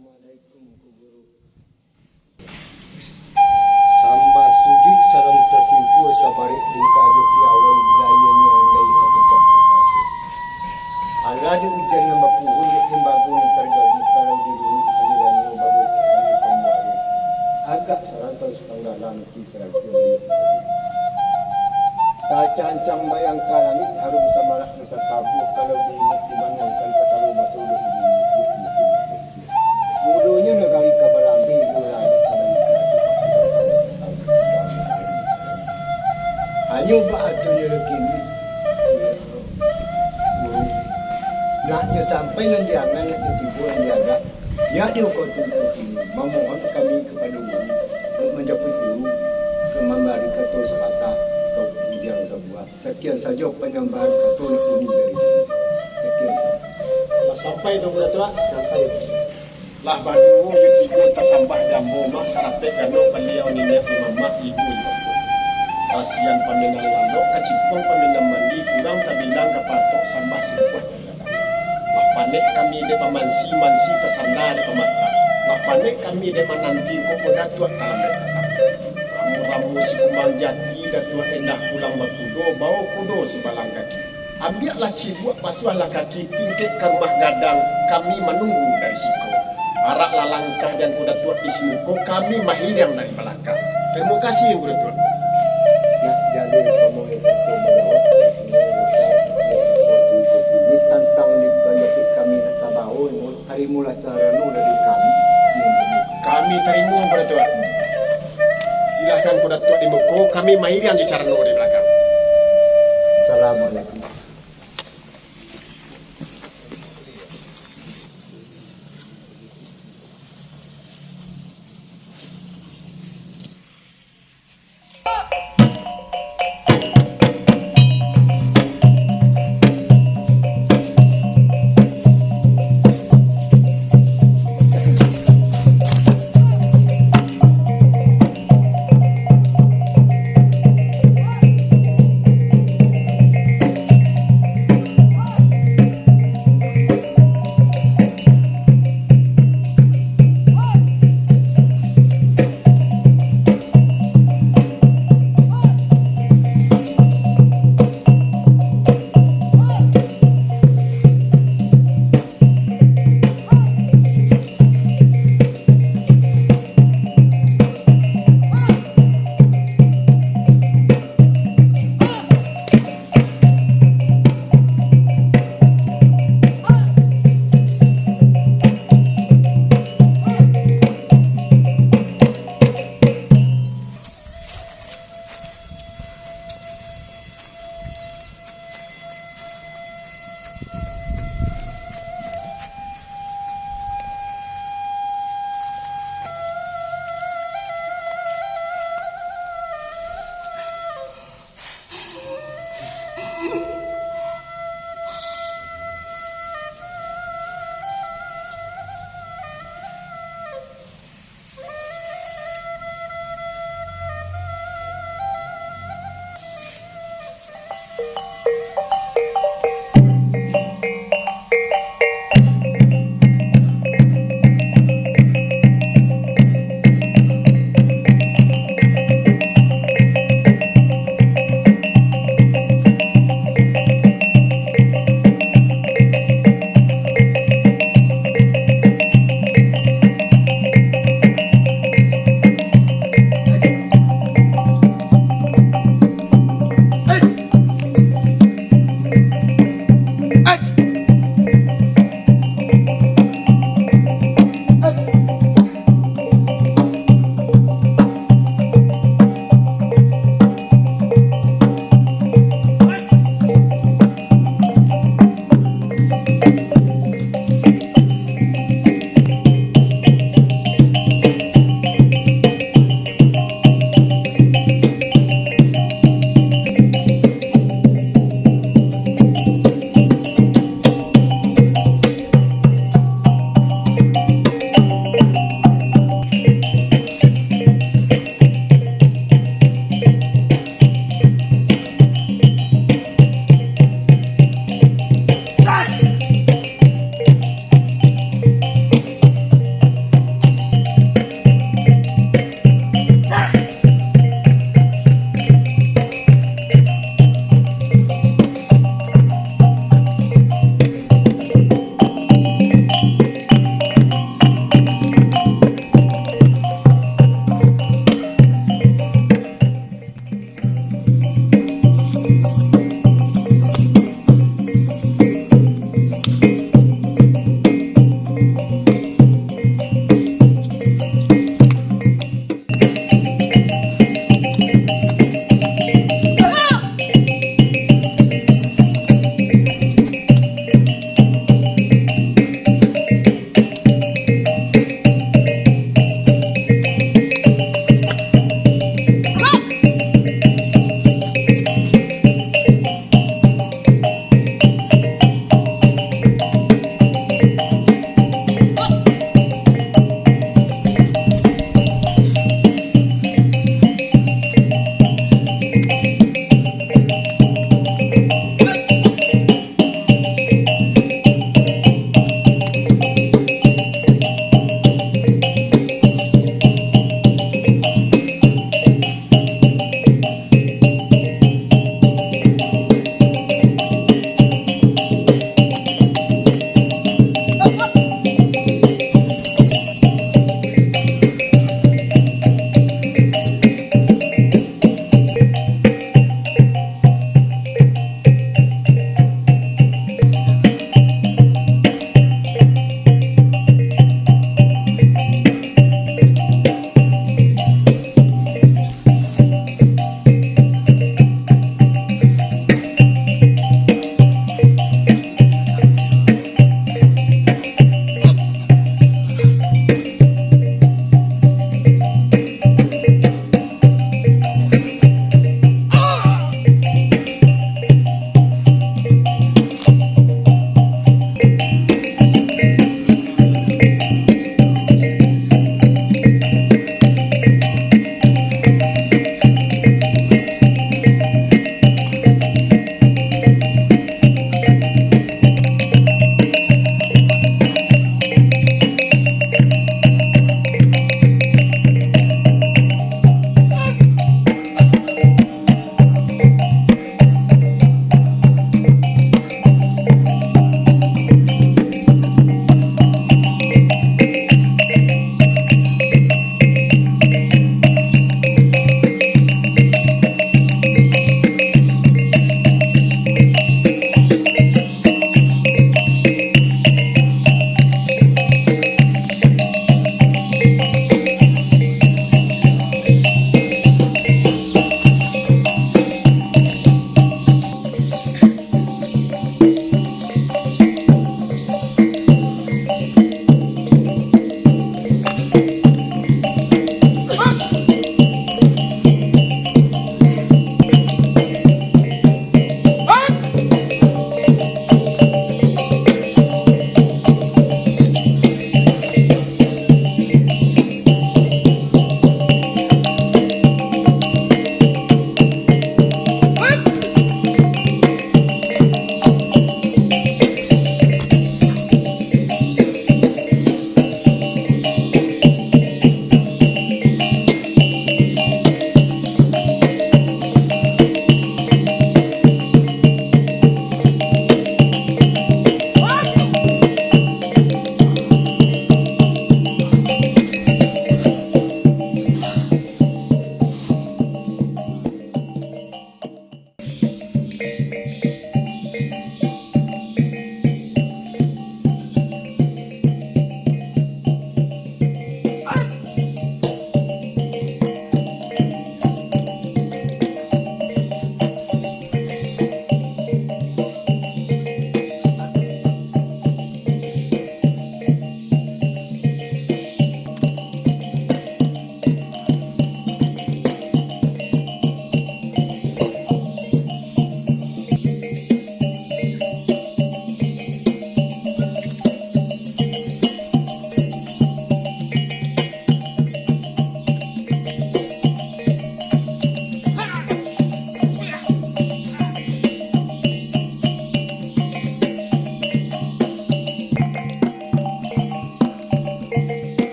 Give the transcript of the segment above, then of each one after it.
Assalamualaikum ku guru. Samba setuju sareng tersimpu sabarik bungka je piawai budaya ni andai hakikat berkasih. Allah di ujian yang mapuhun yang bagun terjadi kalau di rumah aliran yang bagus dari pembaru. Agak serantai sepenggalan kisah teori. Tak ancang bayangkan ini harum samalah tertabu kalau dimanangkan takaru masuk di bodohnya negari kabalambi bulan hanya bahatunya begini naknya sampai nanti angan nak tibuan diaga ya diukur tuntut ini memohon kami kepada guru menjemput guru ke memberi kata sepatah atau yang sebuah sekian saja penyambahan kata ini dari sekian saja sampai itu berapa sampai lah baru yang tiga tersambah dan bomak sarapek gano beliau niat mama ibu ibu kasihan pamenang lalu kecimpung pamenang mandi kurang terbilang kepatok sambah semput lah panik kami de pamansi mansi kesana de pemata lah panik kami de menanti kok datua dalam mereka ramu-ramu si kumbang jati datua endah pulang batudo bau kudo si balang kaki ambillah cibuk pasuahlah kaki tingkit ke rumah gadang kami menunggu dari siku arak lalangkah dan kuda tua di simuko kami mahirang dari belakang. Terima kasih kuda tua. Nah, jadi kamu itu menjawab ini tentang di penyakit kami tabahu hari mula cara dari kami. Kami terima kuda tua. Silakan kuda tua di muko kami mahirang di cara di belakang. Assalamualaikum.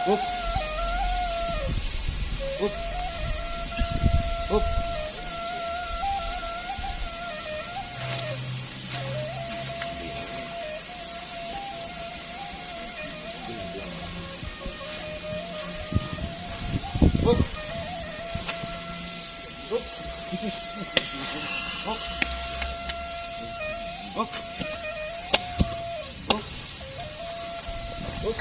Up. Up. Up. Up. Up. Up.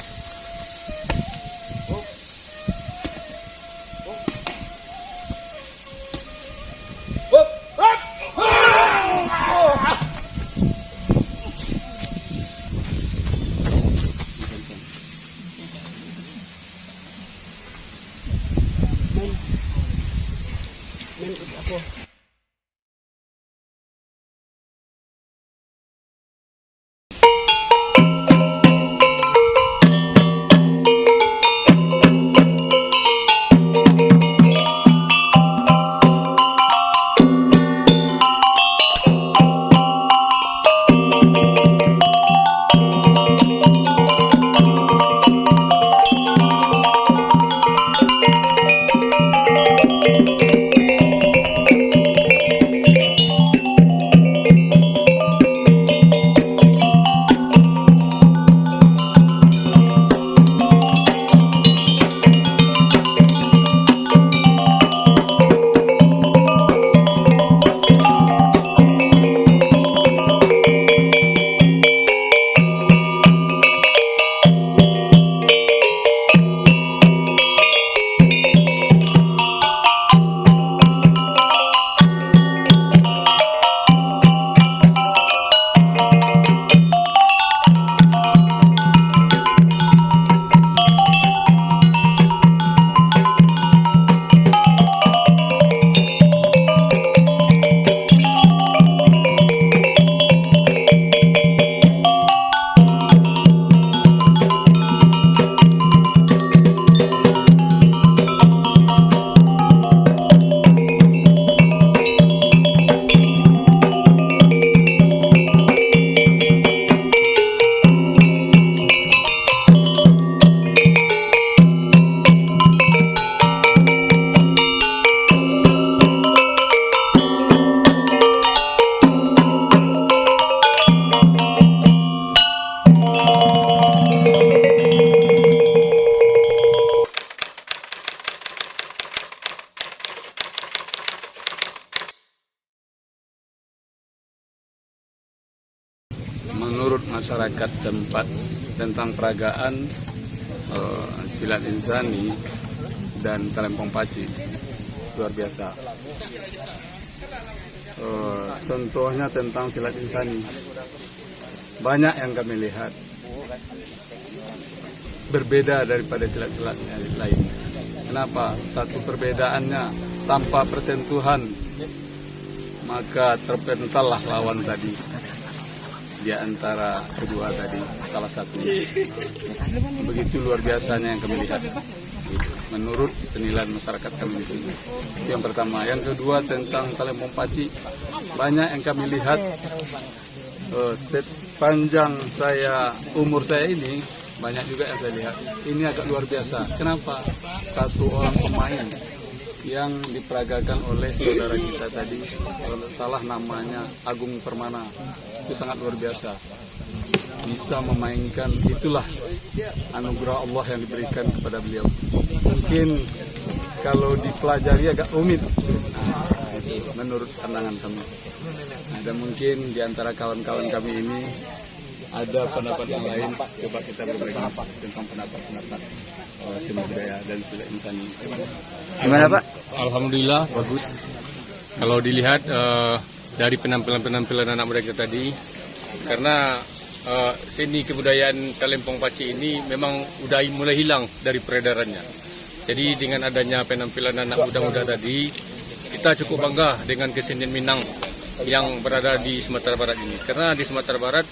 Menurut masyarakat setempat tentang peragaan silat insani dan talempong paci luar biasa. Contohnya tentang silat insani, banyak yang kami lihat berbeda daripada silat-silat lain. Kenapa? Satu perbedaannya tanpa persentuhan, maka terpentallah lawan tadi di antara kedua tadi, salah satunya. Begitu luar biasanya yang kami lihat menurut penilaian masyarakat kami di sini. Yang pertama. Yang kedua tentang talempong paci, banyak yang kami lihat sepanjang umur saya ini, banyak juga yang saya lihat. Ini agak luar biasa. Kenapa? Satu orang pemain yang diperagakan oleh saudara kita tadi, kalau salah namanya Agung Permana, itu sangat luar biasa. Bisa memainkan, itulah anugerah Allah yang diberikan kepada beliau. Mungkin kalau dipelajari agak rumit, menurut pandangan kami. Dan mungkin di antara kawan-kawan kami ini ada pendapat yang lain. Coba kita berbagi tentang pendapat seni budaya dan silat insani. Gimana Pak? Alhamdulillah bagus. Kalau dilihat dari penampilan anak muda kita tadi, karena seni kebudayaan talempong paci ini memang udah mulai hilang dari peredarannya. Jadi dengan adanya penampilan anak muda-muda tadi, kita cukup bangga dengan kesenian Minang yang berada di Sumatera Barat ini. Karena di Sumatera Barat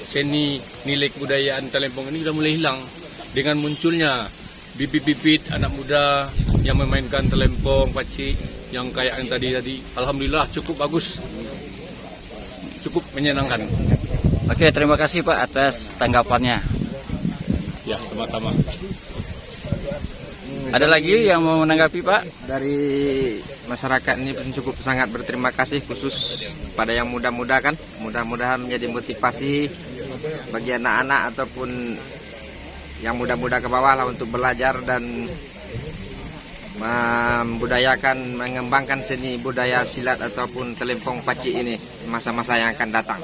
seni nilai kebudayaan talempong ini sudah mulai hilang dengan munculnya bibit-bibit anak muda yang memainkan talempong paci yang kayak yang tadi. Alhamdulillah cukup bagus, cukup menyenangkan. Oke, terima kasih Pak atas tanggapannya. Ya, sama-sama. Ada lagi yang mau menanggapi Pak? Dari masyarakat ini cukup sangat berterima kasih khusus pada yang muda-muda kan, mudah-mudahan menjadi motivasi bagi anak-anak ataupun yang muda-muda ke bawah lah untuk belajar dan membudayakan, mengembangkan seni budaya silat ataupun telempong pacik ini masa-masa yang akan datang.